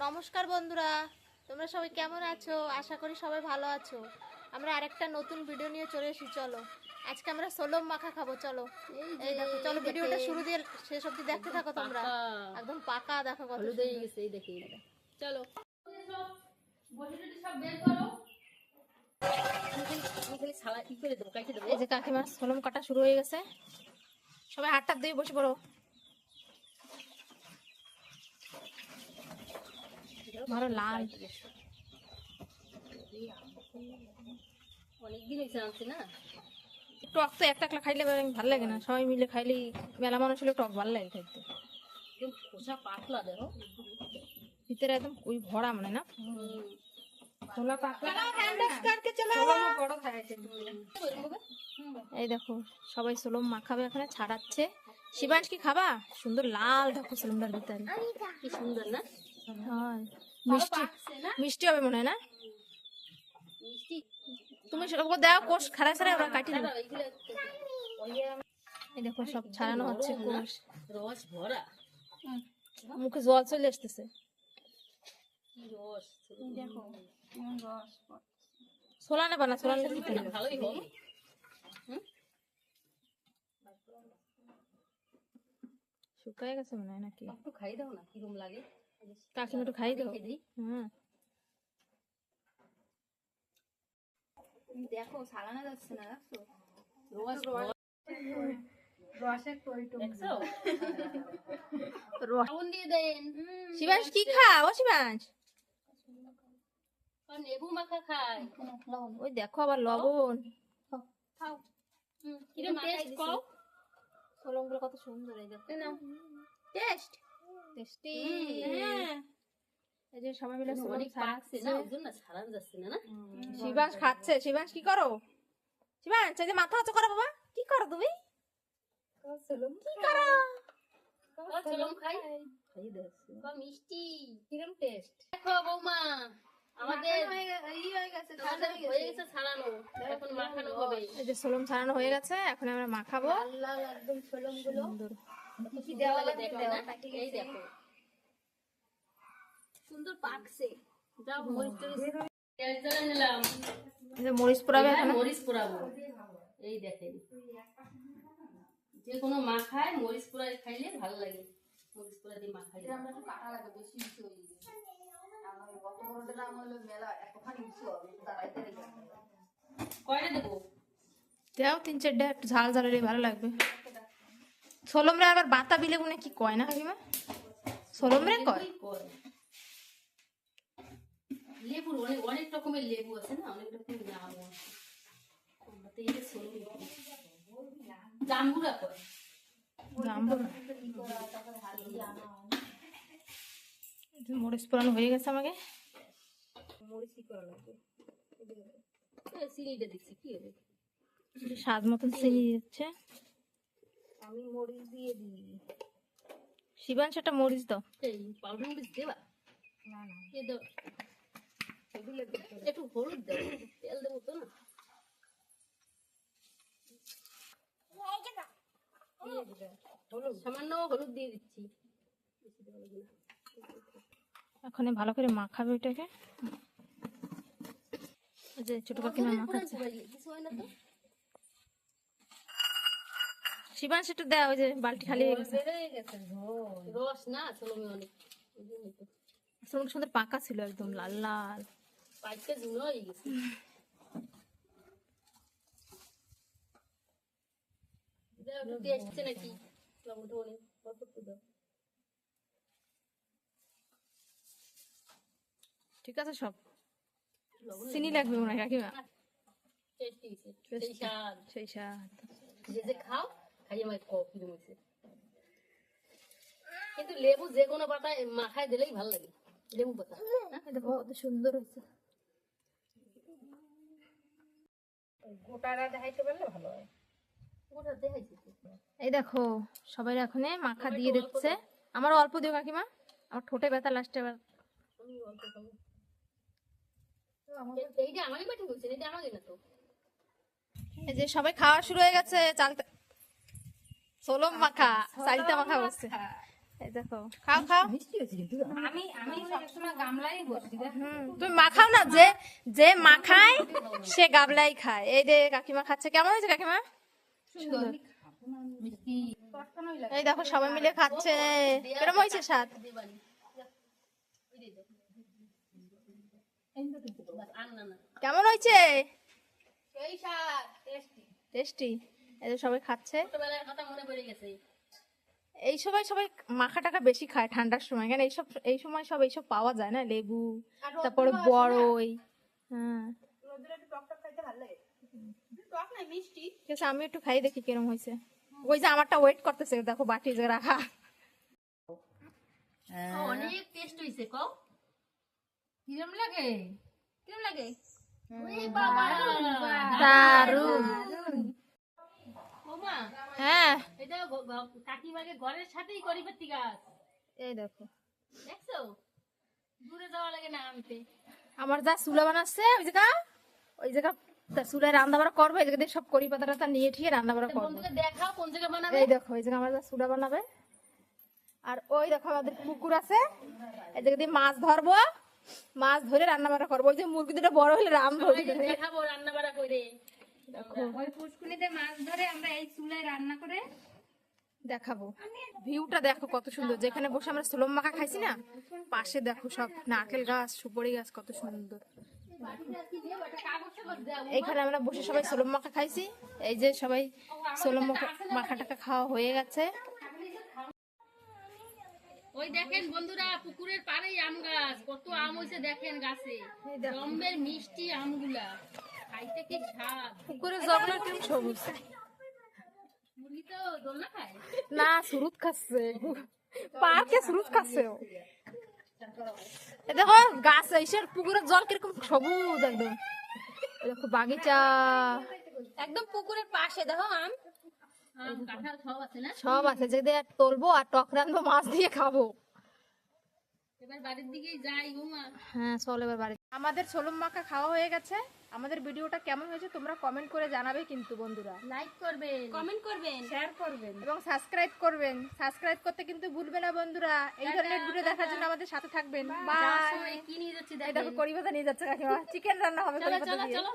নমস্কার বন্ধুরা, তোমরা সবাই কেমন আছো? আশা করি সবাই ভালো আছো। আমরা আরেকটা নতুন ভিডিও নিয়ে চলে এসেছি। চলো আজকে আমরা সোলম মাখা খাবো। চলো এই দেখো, চলো ভিডিওটা শুরু দিয়ে শেষ অবধি দেখতে থাকো তোমরা। একদম পাকা দেখো কত সুন্দর হয়ে গেছে। এই দেখি, চলো এই যে কাকিমার সোলম কাটা শুরু হয়ে গেছে। সবাই হাতটা দিয়ে বসে পড়ো। ভালো লাল অনেকদিন হয়েছে আনছি না। টক তো একটা একলা খাইলে ভালো লাগে না, সবাই মিলে খাইলে মেলা মানুষ হলে টক ভালো লাগে খাইতে। একদম খোসা পাতলা দেখো, ভিতরে একদম ওই ভরা মানে না এই দেখো সবাই সোলম মাখাবে, এখানে ছাড়াচ্ছে। শিবাংশ কি খাবা? সুন্দর লাল দেখো সোলমটার ভিতরে, কি সুন্দর না? হ্যাঁ মিষ্টি মিষ্টি হবে মনে হয় না? মিষ্টি তুমি ওকে দাও, কোষ খাড়া ছাড়া ওরা কাটিয়ে দেবে। এই দেখো সব ছাড়ানো হচ্ছে, কোষ রস ভরা, মুখে জল চলে আসতেছে। কি রস দেখো রস ছোলা নেবা না? ছোলা নিতে ভালোই হবে। শুকায় গেছে মনে হয় নাকি? একটু খাই দাও না, কিরম লাগে। কাকিমা একটু খাই দাও। হ্যাঁ দেখো সালানা যাচ্ছে না, দেখছো রস রসের টইটুম দেখছো। লবণ দিয়ে দেন। শিবাংশ কি খাও? শিবাংশ লেবু মাখা খায়। ওই দেখো আবার লবণ। খাও। কিরম টেস্ট কও। সোলমগুলো কত সুন্দর, এই দেখো টেস্ট টেস্টি। এই যে সবাই মিলে সোলম পাকছে না, ওই জন্য ছাড়ান যাচ্ছে না। শিবাংশ খাচ্ছে। শিবাংশ কি করো? শিবাংশ এই যে মাথা উঁচু করো বাবা, কি করো তুমি? কি করো? সোলম খাই খাই দেখছি মিষ্টি কিরম টেস্ট। দেখো বৌমা, আমাদের হয়ে গেছে ছাড়ানো, এখন মাখানো হবে। এই যে সোলম ছাড়ানো হয়ে গেছে, এখন আমরা মাখাবো। লাল একদম সোলম গুলো কি দেওয়া লাগবে না, এই দেখো সুন্দর পাকছে। যাও মরিচ তেল জ্বালা নিলাম, এই যে মরিচ পোড়াবে এখন। মরিচ পোড়াবো। এই দেখেন, যে কোনো মাখায় মরিচ পোড়া খাইলে ভালো লাগে। মরিচ পোড়া দিয়ে মাখাই আমরা একটু কাটা লাগে, বেশি বেশি হয়ে যায়। আমার কত বড়টা নাম হলো মেলা, একটুখানি বেশি হবে, দাঁড়াইতে রেখে কয়টা দেবো? দাও 3-4টা, একটু ঝাল ঝাল হলে ভালো লাগবে। সোলম রে আবার বাতা বিলে গুনে কি কয় না কাকিমা? সোলম রে কয় লেবু, অনেক অনেক রকমের লেবু আছে না, অনেক রকমের নাম আছে। আমরা তো এই সোলম জাম্বুরা কয়, মরিচ পোড়ানো হয়ে গেছে। আমাকে মরিচি করা লাগবে। চিনিটা দেখছি কি হবে, স্বাদ মতন চিনি দিচ্ছে। আমি মরিচ দিয়ে দিই। শিবাংশ একটা মরিচ দাও। এই পাউডার মরিচ দেবা না? না এ দাও, একটু হলুদ দাও, তেল দেবো তো না। সামান্য হলুদ দিয়ে দিচ্ছি, এখন ভালো করে মাখাবে ওইটাকে। যে ছোট কাকিমা মাখাচ্ছে। শিবাংশ একটু দেয়, ওই যে বালতি খালি হয়ে গেছে। রস না সোলমে অনেক সোলম সুন্দর পাকা ছিল, একদম লাল লাল পাইতে ঝুনো হয়ে গেছে। টেস্ট নাকি ঠিক আছে, সব চিনি লাগবে মনে হয় কাকিমা। সেই স্বাদ যে খাও খাই আমার কফি জমেছে। কিন্তু লেবু যে কোনো পাতায় মাখায় দিলেই ভালো লাগে। লেবু পাতা দেখো কত সুন্দর হয়েছে। গোটাটা দেখাইতে পারলে ভালো হয়। গোটা দেখাইছি। এই দেখো সবাই এখন মাখা দিয়ে দিচ্ছে। আমার অল্প দিও কাকিমা, আমার ঠোঁটে ব্যথা লাস্টে। এবার এইটা আমারই বাটি বলছেন, এটা আমাকে না তো। এই যে সবাই খাওয়া শুরু হয়ে গেছে। চালটা সোলম মাখা, চালটা মাখা বসছে। এই দেখো, খাও খাও। আমি সবসময় গামলাই বসি দেখ। তুমি মাখাও না, যে যে মাখায় সে গাবলাই খায়। এই যে কাকিমা খাচ্ছে, কেমন হয়েছে কাকিমা? সুন্দর। মিষ্টি এই দেখো সবাই মিলে খাচ্ছে, কেমন হয়েছে স্বাদ? কেমন হয়েছে? সেই স্বাদ টেস্টি। টেস্টি। এই যে সবাই খাচ্ছে। ছোটবেলার কথা মনে পড়ে গেছে। এই সময় সবাই মাখা টাকা বেশি খায় ঠান্ডার সময়, কেন এইসব এই সময় সব এইসব পাওয়া যায় না, লেবু তারপরে বড়ই। হ্যাঁ ঠিক আছে, আমি একটু খাই দেখি কিরম হয়েছে। ওই যে আমারটা ওয়েট করতেছে, দেখো বাটি যে রাখা। অনেক টেস্ট হইছে কও। কিরম লাগে? কিরম লাগে? ওরে বাবা দারুন। ওমা হ্যাঁ এটা কাকিমাকে ঘরের সাথেই করি পাতি গাছ। এই দেখো দেখছো? দূরে যাওয়া লাগে না আনতে। আমার যা চুলা বানাচ্ছে ওই জায়গা তার চুলায় রান্না বাড়া করবো, এই জায়গা দিয়ে সব করি পাতা টাতা নিয়ে ঠিয়ে রান্না বাড়া করবো। বন্ধুকে দেখাও কোন জায়গায় বানাবে। এই দেখো এই জায়গা আমার যা চুলা বানাবে। আর ওই দেখো আমাদের পুকুর আছে, এই জায়গা দিয়ে মাছ ধরবো, মাছ ধরে রান্না বাড়া করবো। ওই যে মুরগি দুটো বড় হলে রান্না দেখাবো রান্না বাড়া করে। ওই পুষ্কুনিতে মাছ ধরে আমরা এই চুলায় রান্না করে দেখাবো। ভিউটা দেখো কত সুন্দর, যেখানে বসে আমরা সোলম মাখা খাইছি না, পাশে দেখো সব নারকেল গাছ, সুপারি গাছ, কত সুন্দর। এইখানে আমরা বসে সবাই সোলম মাখা খাইছি। এই যে সবাই সোলম মাখা টাকা খাওয়া হয়ে গেছে। ওই দেখেন বন্ধুরা, পুকুরের পাড়েই আম গাছ, কত আম হয়েছে দেখেন গাছে। জম্বের মিষ্টি আমগুলা খাইতে কি স্বাদ। পুকুরের জগলের কেমন সবুজ। মুরগি তো দোলনা খায়। না সুরুত খাচ্ছে, পার্কে সুরুত খাচ্ছে ও। এই দেখো গাছ, এইসের পুকুরের জল কিরকম সবুজ একদম। এই দেখো বাগিচা একদম পুকুরের পাশে, দেখো আম আম কাঁঠাল সব আছে না। সব আছে, যে দিয়ে তুলবো আর টক রাঁধবো, মাছ দিয়ে খাবো। এবার বাড়ির দিকেই যাই বৌমা। হ্যাঁ চল এবার বাড়ি। আমাদের সোলম মাখা খাওয়া হয়ে গেছে। আমাদের ভিডিওটা কেমন হয়েছে তোমরা কমেন্ট করে জানাবে কিন্তু বন্ধুরা। লাইক করবেন, কমেন্ট করবেন, শেয়ার করবেন। এবং সাবস্ক্রাইব করবেন। সাবস্ক্রাইব করতে কিন্তু ভুলবে না বন্ধুরা। এই ধরনের ভিডিও দেখার জন্য আমাদের সাথে থাকবেন। যাওয়ার বাই। সময় কি নিয়ে যাচ্ছি এই দেখেন। দেখো কড়ি পাতা নিয়ে যাচ্ছে কাকিমা, চিকেন রান্না হবে চলো কড়ি পাতা চলো দিয়ে। চলো।